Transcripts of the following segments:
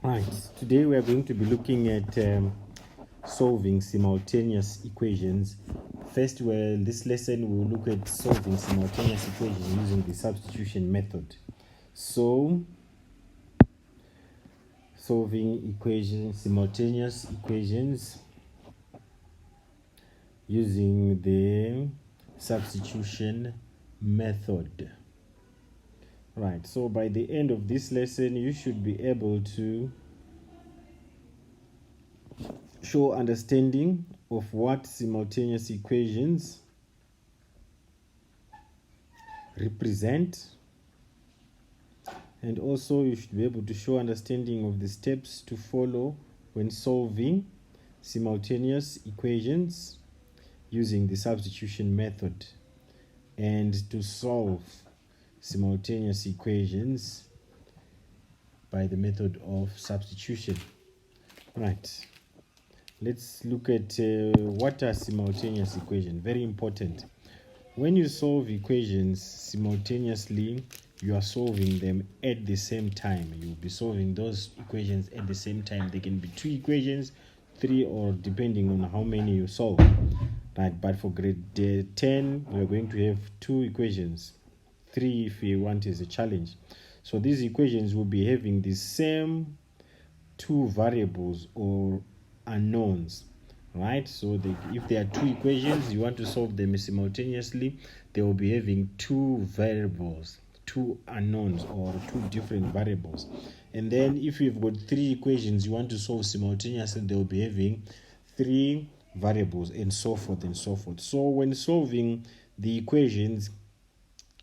Right, today we are going to be looking at solving simultaneous equations. First, this lesson we will look at solving simultaneous equations using the substitution method. So, solving simultaneous equations using the substitution method. Right, so by the end of this lesson, you should be able to show understanding of what simultaneous equations represent, and also you should be able to show understanding of the steps to follow when solving simultaneous equations using the substitution method, and to solve simultaneous equations by the method of substitution. Right, let's look at what are simultaneous equations. Very important. When you solve equations simultaneously, you are solving them at the same time. You'll be solving those equations at the same time. They can be two equations, three, or depending on how many you solve. Right, but for grade 10, we're going to have two equations, three if you want as a challenge. So these equations will be having the same two variables or unknowns. Right, so if there are two equations, you want to solve them simultaneously, they will be having two variables, two unknowns, or two different variables. And then if you've got three equations you want to solve simultaneously, they will be having three variables, and so forth and so forth. So when solving the equations,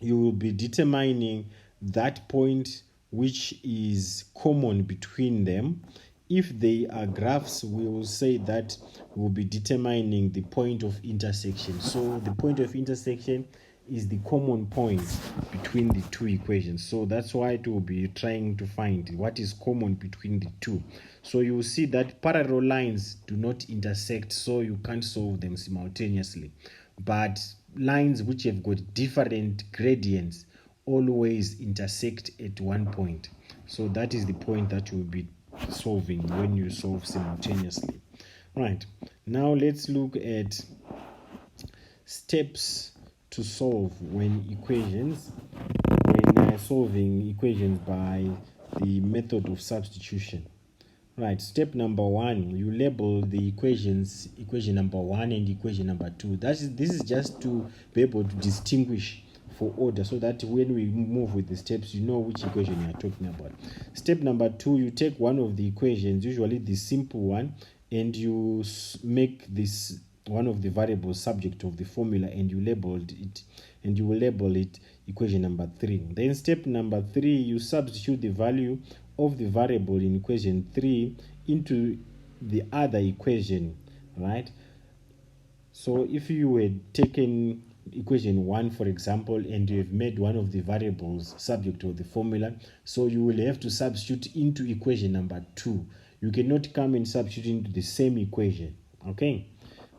you will be determining that point which is common between them. If they are graphs, we will say that we'll be determining the point of intersection. So the point of intersection is the common point between the two equations. So that's why it will be trying to find what is common between the two. So you will see that parallel lines do not intersect, so you can't solve them simultaneously. But lines which have got different gradients always intersect at one point. So that is the point that you will be solving when you solve simultaneously. Right, now let's look at steps to solve when solving equations by the method of substitution. Right, step number one, you label the equations, equation number one and equation number two. This is just to be able to distinguish for order, so that when we move with the steps, you know which equation you are talking about. Step number two, you take one of the equations, usually the simple one, and you make this one of the variables subject of the formula, and you will label it equation number three. Then step number three, you substitute the value of the variable in equation 3 into the other equation. Right, so if you had taken equation 1, for example, and you have made one of the variables subject to the formula, so you will have to substitute into equation number 2. You cannot come and substitute into the same equation. Okay,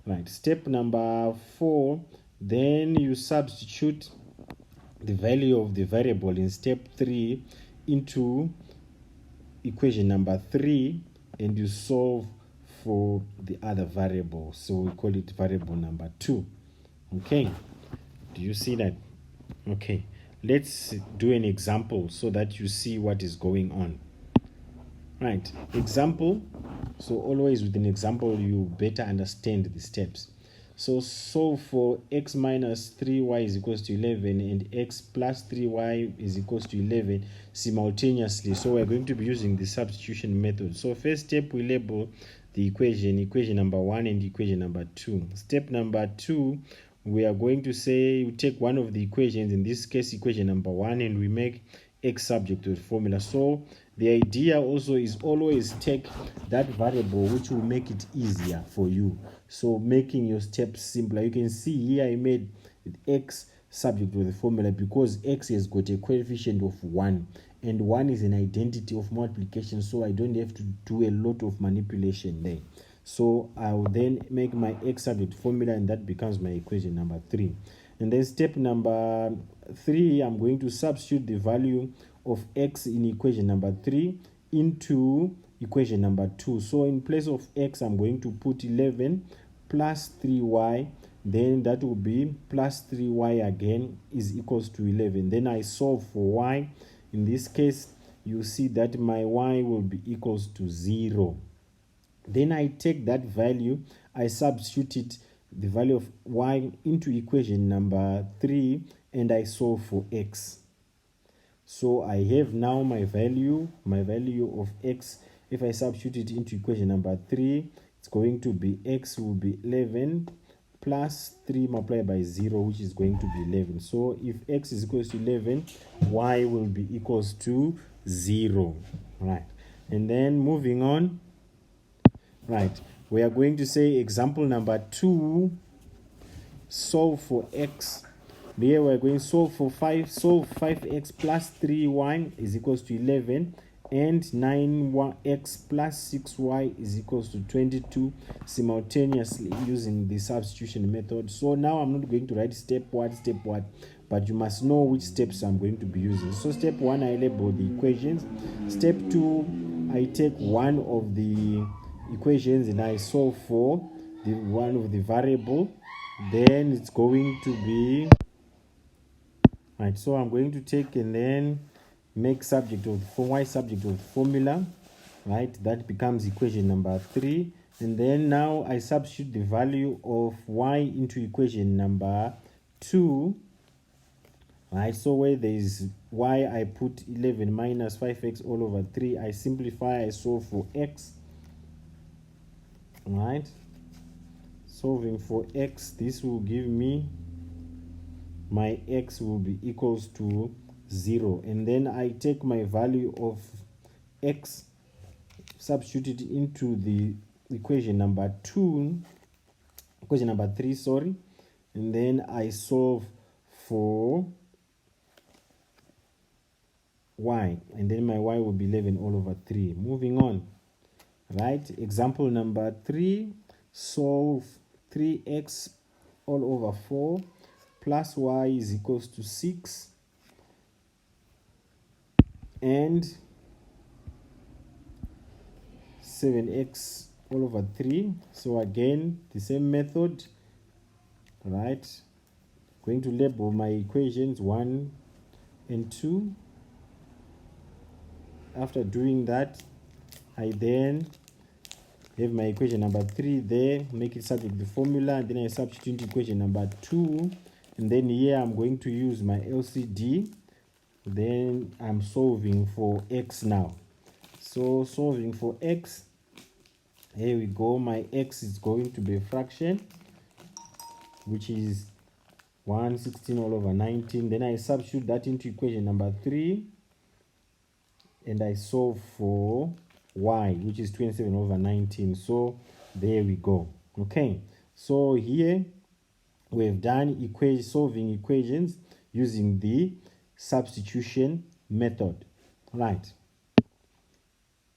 right, step number 4, then you substitute the value of the variable in step 3 into equation number 3, and you solve for the other variable, so we call it variable number 2. Okay, do you see that? Okay, let's do an example so that you see what is going on. Right, example. So always with an example you better understand the steps. So solve for x minus 3y is equals to 11 and x plus 3y is equals to 11 simultaneously. So we're going to be using the substitution method. So first step, we label the equation number 1 and equation number 2. Step number 2, we are going to say we take one of the equations, in this case equation number 1, and we make x subject to the formula. So the idea also is always take that variable which will make it easier for you, so making your steps simpler. You can see here I made x subject to the formula because x has got a coefficient of 1, and 1 is an identity of multiplication, so I don't have to do a lot of manipulation there. So I will then make my x subject formula, and that becomes my equation number 3. And then step number 3, I'm going to substitute the value of x in equation number 3 into equation number 2. So in place of x, I'm going to put 11 plus 3y, then that will be plus 3y again is equals to 11. Then I solve for y. In this case, you see that my y will be equals to 0. Then I take that value, I substitute it, the value of y, into equation number 3, and I solve for x. So I have now my value of x. If I substitute it into equation number 3, it's going to be x will be 11 plus 3 multiplied by 0, which is going to be 11. So if x is equals to 11, y will be equals to 0. Right. And then moving on, right, we are going to say example number 2, solve for x. Here we're going to solve for 5x plus 3y is equals to 11, and 9x plus 6y is equals to 22, simultaneously using the substitution method. So now I'm not going to write step what, but you must know which steps I'm going to be using. So step 1, I label the equations. Step 2, I take one of the equations and I solve for the one of the variable. Then it's going to be right. So I'm going to take and then make subject of the y subject of the formula, right? That becomes equation number 3. And then now I substitute the value of y into equation number 2. Right, so where there is y, I put 11 minus 5x all over 3. I simplify, I solve for x. Right, solving for x, this will give me my x will be equals to 0. And then I take my value of x, substitute it into the equation number 3, sorry, and then I solve for y, and then my y will be 11 all over 3. Moving on, right, example number 3, solve 3x all over 4 plus y is equals to 6, and 7x all over 3. So again, the same method, right? Going to label my equations 1 and 2. After doing that, I then have my equation number 3 there, make it subject to the formula, and then I substitute into equation number 2. And then here I'm going to use my LCD. Then I'm solving for x now. So solving for x, here we go. My x is going to be a fraction, which is 116 all over 19. Then I substitute that into equation number 3, and I solve for y, which is 27 over 19. So there we go. Okay, so here we've done solving equations using the substitution method. Right.